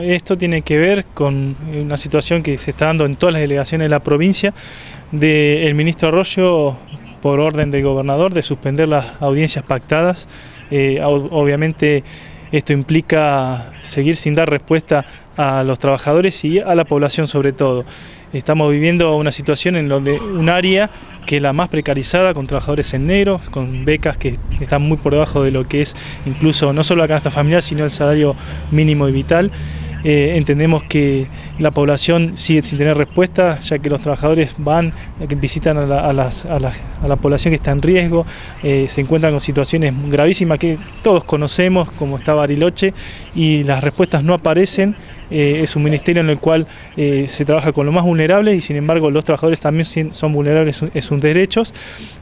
Esto tiene que ver con una situación que se está dando en todas las delegaciones de la provincia, del ministro Arroyo, por orden del gobernador, de suspender las audiencias pactadas. Obviamente esto implica seguir sin dar respuesta a los trabajadores y a la población sobre todo. Estamos viviendo una situación en donde un área que es la más precarizada, con trabajadores en negro, con becas que están muy por debajo de lo que es incluso no solo la canasta familiar, sino el salario mínimo y vital. Entendemos que la población sigue sin tener respuesta, ya que los trabajadores visitan a la población que está en riesgo, se encuentran con situaciones gravísimas que todos conocemos, como está Bariloche, y las respuestas no aparecen. Es un ministerio en el cual se trabaja con los más vulnerables y sin embargo los trabajadores también son vulnerables en sus derechos.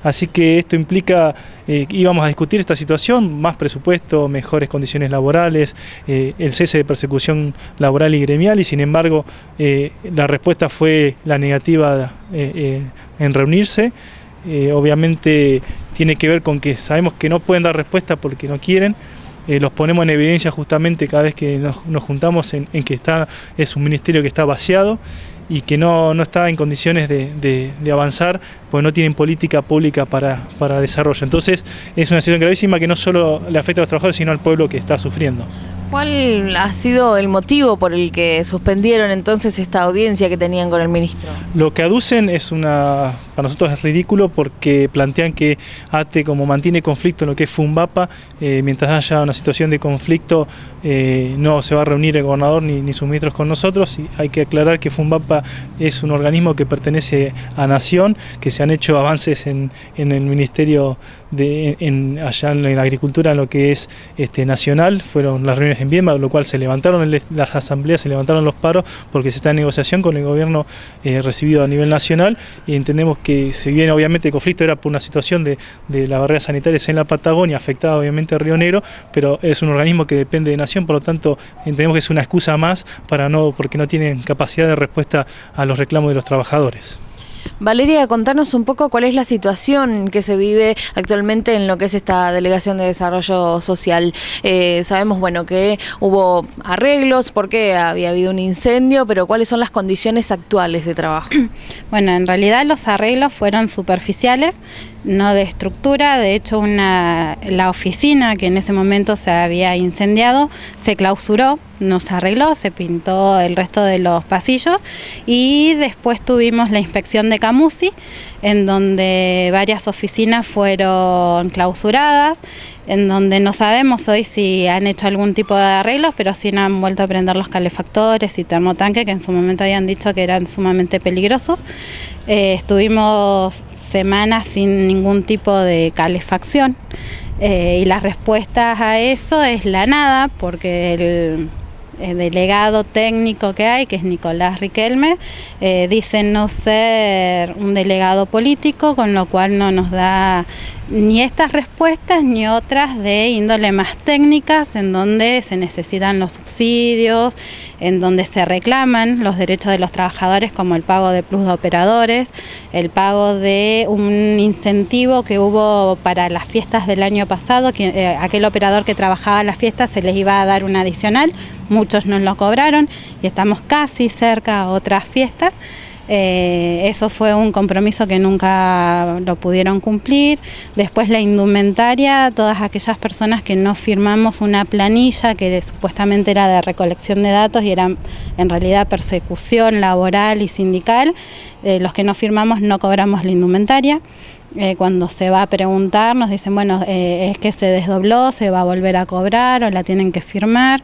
Así que esto implica, íbamos a discutir esta situación, más presupuesto, mejores condiciones laborales, el cese de persecución laboral y gremial, y sin embargo la respuesta fue la negativa en reunirse. Obviamente tiene que ver con que sabemos que no pueden dar respuesta porque no quieren. Los ponemos en evidencia justamente cada vez que nos juntamos en que es un ministerio que está vaciado y que no está en condiciones de avanzar, porque no tienen política pública para desarrollo. Entonces es una situación gravísima que no solo le afecta a los trabajadores, sino al pueblo que está sufriendo. ¿Cuál ha sido el motivo por el que suspendieron entonces esta audiencia que tenían con el ministro? Lo que aducen para nosotros es ridículo, porque plantean que ATE, como mantiene conflicto en lo que es FUNVAPA, mientras haya una situación de conflicto no se va a reunir el gobernador ni sus ministros con nosotros. Y hay que aclarar que FUNVAPA es un organismo que pertenece a Nación, que se han hecho avances en el ministerio allá en la agricultura, en lo que es nacional. Fueron las reuniones en Viedma, lo cual se levantaron las asambleas, se levantaron los paros, porque se está en negociación con el gobierno recibido a nivel nacional, y entendemos que si bien obviamente el conflicto era por una situación de las barreras sanitarias en la Patagonia, afectada obviamente a Río Negro, pero es un organismo que depende de Nación, por lo tanto entendemos que es una excusa más porque no tienen capacidad de respuesta a los reclamos de los trabajadores. Valeria, contanos un poco cuál es la situación que se vive actualmente en lo que es esta Delegación de Desarrollo Social. Sabemos, bueno, que hubo arreglos porque había habido un incendio, pero ¿cuáles son las condiciones actuales de trabajo? Bueno, en realidad los arreglos fueron superficiales, no de estructura. De hecho, la oficina que en ese momento se había incendiado se clausuró, no se arregló, se pintó el resto de los pasillos, y después tuvimos la inspección de Camusi, en donde varias oficinas fueron clausuradas, en donde no sabemos hoy si han hecho algún tipo de arreglos, pero sí han vuelto a prender los calefactores y termotanques, que en su momento habían dicho que eran sumamente peligrosos. Estuvimos semanas sin ningún tipo de calefacción, y las respuestas a eso es la nada, porque el delegado técnico que hay, que es Nicolás Riquelme, dice no ser un delegado político, con lo cual no nos da ni estas respuestas ni otras de índole más técnicas, en donde se necesitan los subsidios, en donde se reclaman los derechos de los trabajadores, como el pago de plus de operadores, el pago de un incentivo que hubo para las fiestas del año pasado, que aquel operador que trabajaba en las fiestas se les iba a dar un adicional, muchos nos lo cobraron y estamos casi cerca a otras fiestas. Eso fue un compromiso que nunca lo pudieron cumplir. Después la indumentaria, todas aquellas personas que no firmamos una planilla que supuestamente era de recolección de datos y era en realidad persecución laboral y sindical, los que no firmamos no cobramos la indumentaria. Cuando se va a preguntar nos dicen, bueno, es que se desdobló, se va a volver a cobrar o la tienen que firmar.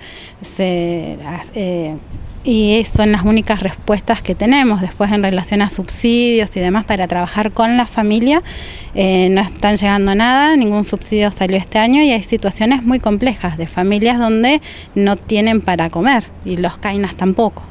Y son las únicas respuestas que tenemos. Después, en relación a subsidios y demás para trabajar con la familia, no están llegando nada, ningún subsidio salió este año, y hay situaciones muy complejas de familias donde no tienen para comer y los CAINAS tampoco.